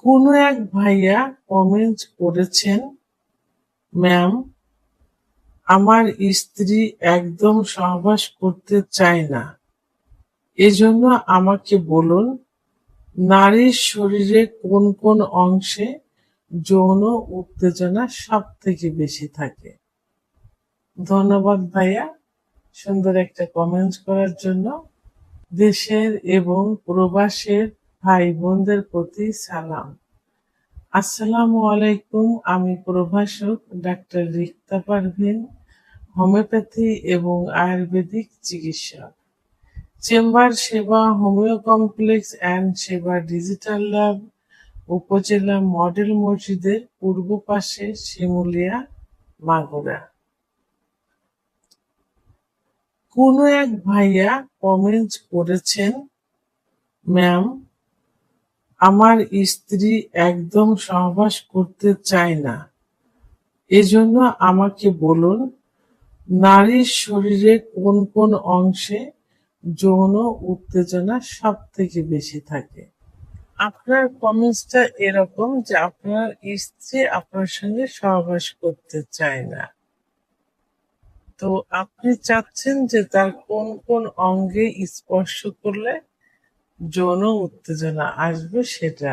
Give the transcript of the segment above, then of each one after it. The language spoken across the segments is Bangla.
কোনো এক ভাইয়া কমেন্ট করেছেন, ম্যাম, আমার স্ত্রী একদম সহবাস করতে চায় না। এজন্য আমাকে বলুন, নারীর শরীরে কোন কোন অংশে যৌন উত্তেজনা সব থেকে বেশি থাকে? ধন্যবাদ ভাইয়া, সুন্দর একটা কমেন্ট করার জন্য। দেশের এবং প্রবাসের ভাই বোনদের প্রতি সালাম। আসসালামু আলাইকুম। আমি প্রভাষক ডাক্তার রিক্তা পারভিন, হোমিওপ্যাথি এবং আয়ুর্বেদিক চিকিৎসক। চেম্বার সেবা, হোমিও কমপ্লেক্স অ্যান্ড সেবা ডিজিটাল ল্যাব, উপজেলা মডেল মসজিদের পূর্ব পাশে, শিমুলিয়া, মাগুরা। কোনো এক ভাইয়া কমেন্ট করেছেন, ম্যাম, আমার স্ত্রী একদম সহবাস করতে চায় না। এজন্য আমাকে বলুন, নারীর শরীরে কোন কোন অংশে যৌন উত্তেজনা সব থেকে বেশি থাকে? আপনার কমেন্টসটা এরকম যে আপনার স্ত্রী আপনার সঙ্গে সহবাস করতে চায় না। তো আপনি চাচ্ছেন যে তার কোন কোন অঙ্গে স্পর্শ করলে যৌন উত্তেজনা আসবে সেটা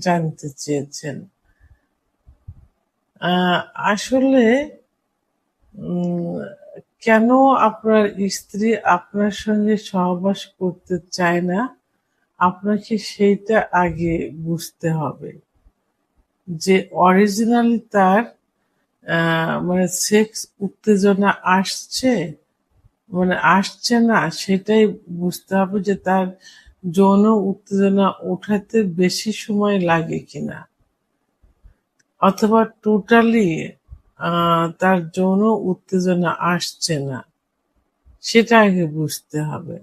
জানতে চেয়েছেন। আসলে উম, কেন আপনার স্ত্রী আপনার সঙ্গে সহবাস করতে চায় না, আপনাকে সেইটা আগে বুঝতে হবে যে অরিজিনালি তার মানে সেক্স উত্তেজনা আসছে, মানে আসছে না, সেটাই বুঝতে হবে যে তার যৌন উত্তেজনা ওঠাতে বেশি সময় লাগে কিনা, অথবা টোটালি তার যৌন উত্তেজনা আসছে না, সেটা আগে বুঝতে হবে।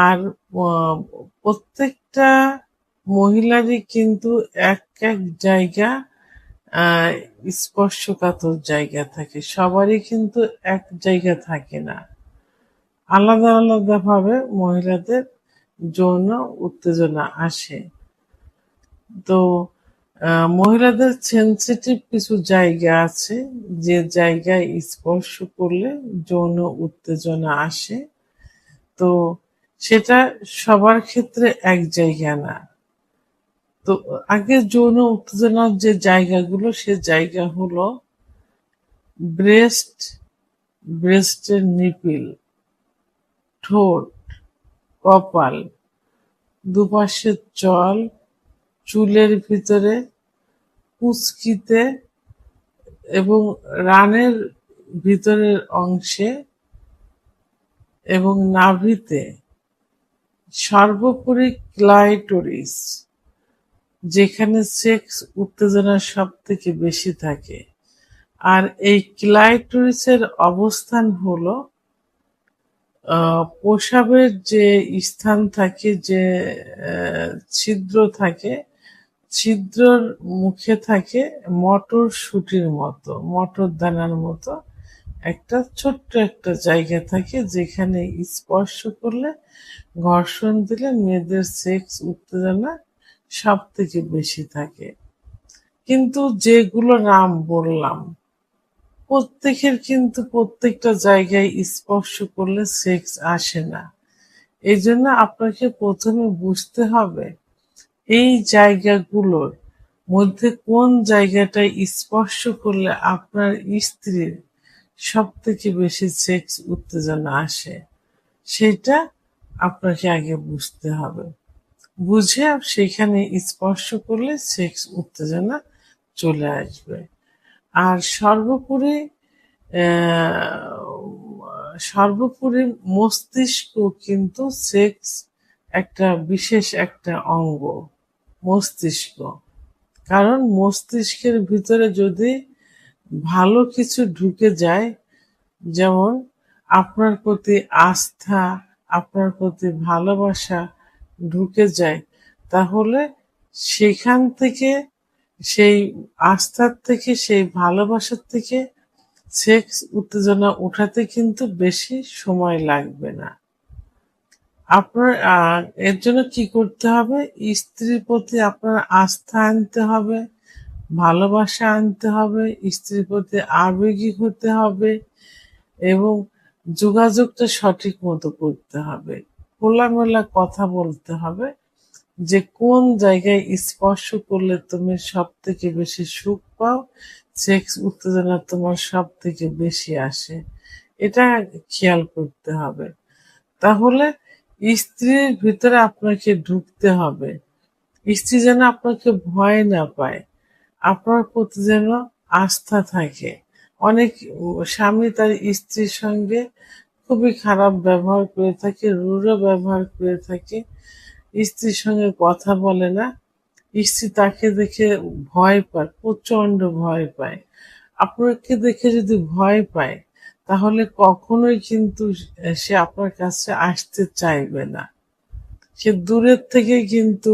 আর আহ, প্রত্যেকটা মহিলারই কিন্তু এক এক জায়গা আহ স্পর্শকাতর জায়গা থাকে, সবারই কিন্তু এক জায়গা থাকে না। আলাদা আলাদা ভাবে মহিলাদের যৌন উত্তেজনা আসে। তো মহিলাদের সেন্সিটিভ কিছু জায়গা আছে, যে জায়গায় স্পর্শ করলে যৌন উত্তেজনা আসে। তো সেটা সবার ক্ষেত্রে এক জায়গা না। তো আগে যৌন উত্তেজনার যে জায়গাগুলো, সে জায়গা হলো ব্রেস্ট, ব্রেস্টের নিপিল, ঠোঁট, কপাল, দুপাশের চল, চুলের ভিতরে, কুচকিতে এবং রানের ভিতরের অংশে এবং নাভিতে, সর্বোপরি ক্লাইটোরিস, যেখানে সেক্স উত্তেজনা সব থেকে বেশি থাকে। আর এই ক্লাইটোরিসের অবস্থান হলো প্রসাবের যে স্থান থাকে, যে ছিদ্র থাকে, ছিদ্রর মুখে থাকে মটরশুঁটির মতো, মটর দানার মতো একটা ছোট্ট একটা জায়গা থাকে, যেখানে স্পর্শ করলে, ঘর্ষণ দিলে মেয়েদের সেক্স উত্তেজনা সব থেকে বেশি থাকে। কিন্তু যেগুলো নাম বললাম, প্রত্যেকের কিন্তু প্রত্যেকটা জায়গায় স্পর্শ করলে সেক্স আসে না। এই জন্য আপনাকে প্রথমে বুঝতে হবে এই জায়গাগুলোর মধ্যে কোন জায়গাটায় স্পর্শ করলে আপনার স্ত্রীর সব থেকে বেশি সেক্স উত্তেজনা আসে, সেটা আপনাকে আগে বুঝতে হবে। বুঝে সেখানে স্পর্শ করলে সেক্স উত্তেজনা চলে আসবে। আর সর্বোপরি মস্তিষ্ক কিন্তু সেক্স একটা বিশেষ একটা অঙ্গ, মস্তিষ্ক। কারণ মস্তিষ্কের ভিতরে যদি ভালো কিছু ঢুকে যায়, যেমন আপনার প্রতি আস্থা, আপনার প্রতি ভালোবাসা ঢুকে যায়, তাহলে সেখান থেকে, সেই আস্থার থেকে, সেই ভালোবাসার থেকে সেক্স উত্তেজনা ওঠাতে কিন্তু বেশি সময় লাগবে না। আপনার এর জন্য কি করতে হবে? স্ত্রীর প্রতি আপনার আস্থা আনতে হবে, ভালোবাসা আনতে হবে, স্ত্রীর প্রতি আবেগী হতে হবে এবং যোগাযোগটা সঠিক মতো করতে হবে। খোলামেলা কথা বলতে হবে যে কোন জায়গায় স্পর্শ করলে তুমি সবথেকে বেশি সুখ পাও, সেক্স উত্তেজনা তোমার সবথেকে বেশি আসে। এটা খেয়াল করতে হবে। তাহলে স্ত্রীর ভিতরে আপনাকে ঢুকতে হবে। স্ত্রী যেন আপনাকে ভয় না পায়। আপনার প্রতি যেন আস্থা থাকে। অনেক স্বামী তার স্ত্রীর সঙ্গে খুবই খারাপ ব্যবহার করে থাকে, রূঢ় ব্যবহার করে থাকে। স্ত্রীর সঙ্গে কথা বলে না। স্ত্রী তাকে দেখে ভয় পায়, প্রচন্ড ভয় পায়। আপনাকে দেখে যদি ভয় পায়, তাহলে কখনোই কিন্তু সে আপনার কাছে আসতে চাইবে না। সে দূরের থেকে কিন্তু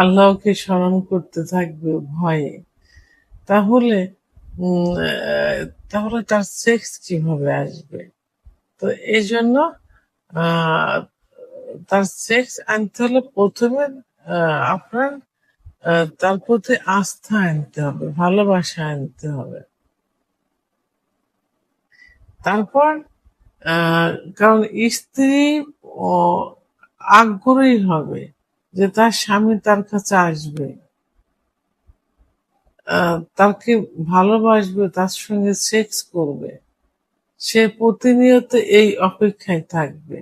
আল্লাহকে স্মরণ করতে থাকবে ভয়ে। তাহলে উম আহ, তাহলে তার সেক্স কিভাবে আসবে? তো এই জন্য আহ, তার সেক্স আনতে হলে প্রথমে আপনার তার প্রতি আস্থা আনতে হবে, ভালোবাসা আনতে হবে। তারপর আহ, কারণ স্ত্রী ও আগ্রহী হবে যে তার স্বামী তার কাছে আসবে, তাকে ভালোবাসবে, তার সঙ্গে সেক্স করবে। সে প্রতিনিয়ত এই অপেক্ষায় থাকবে।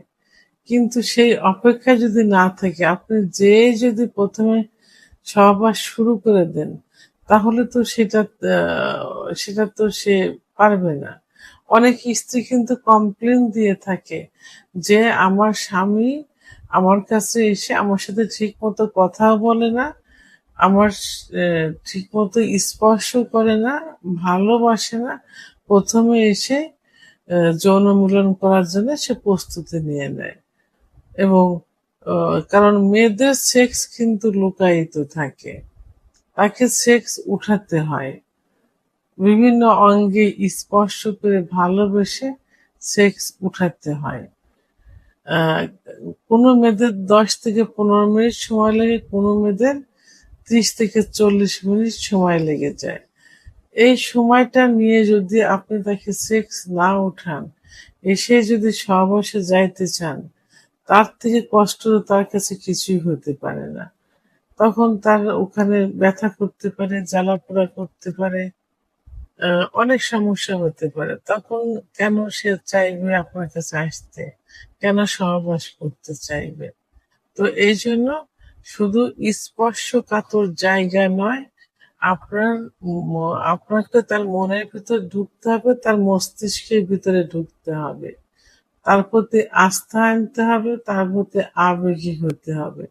কিন্তু সেই অপেক্ষা যদি না থাকে, আপনি যদি প্রথমে সহবাস শুরু করে দেন, তাহলে তো সেটা তো সে পারবে না। অনেক স্ত্রী কিন্তু কমপ্লেন দিয়ে থাকে যে আমার স্বামী আমার কাছে এসে আমার সাথে ঠিক মতো কথাও বলে না, আমার ঠিক মতো স্পর্শ করে না, ভালোবাসে না। প্রথমে এসে যৌন মিলন করার জন্য সে প্রস্তুতি নিয়ে নেয় এবং কারণ মেয়েদের সেক্স কিন্তু লুকায়িত থাকে, তাকে সেক্স উঠাতে হয়, বিভিন্ন অঙ্গে স্পর্শ করে ভালোবেসে সেক্স উঠাতে হয়। আহ, কোনো মেয়েদের 10 থেকে 15 মিনিট সময় লাগে, কোনো মেয়েদের 30 থেকে 40 মিনিট সময় লেগে যায়। এই সময়টা নিয়ে যদি আপনি তাকে সেক্স না উঠান, এসে যদি সহবাসে যাইতে চান, তার থেকে কষ্ট তার কাছে কিছুই হতে পারে না। তখন তার ওখানে ব্যথা করতে পারে, জ্বালাপোড়া করতে পারে, অনেক সমস্যা হতে পারে। তখন কেন সে চাইবে আপনার কাছে আসতে? কেন সহবাস করতে চাইবে? তো এই জন্য শুধু স্পর্শকাতর জায়গা নয়, আপনার আপনাকে তার মনের ভিতর ঢুকতে হবে, তার মস্তিষ্কের ভিতরে ঢুকতে হবে। তার প্রতি আস্থা আনতে হবে, তার প্রতি আবেগী হতে হবে।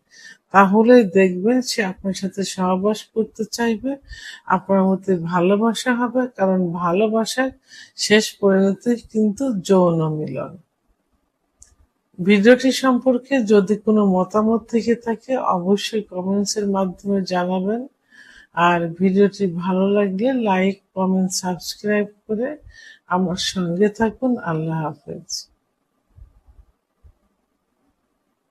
তাহলেই দেখবেন সে আপনার সাথে সহবাস করতে চাইবে, আপনার মধ্যে ভালোবাসা হবে, কারণ ভালোবাসার শেষ পরিণতি কিন্তু যৌন মিলন। ভিডিওটি সম্পর্কে যদি কোনো মতামত থেকে থাকে অবশ্যই কমেন্টস এর মাধ্যমে জানাবেন। আর ভিডিওটি ভালো লাগলে লাইক, কমেন্ট, সাবস্ক্রাইব করে আমার সঙ্গে থাকুন। আল্লাহ হাফেজ।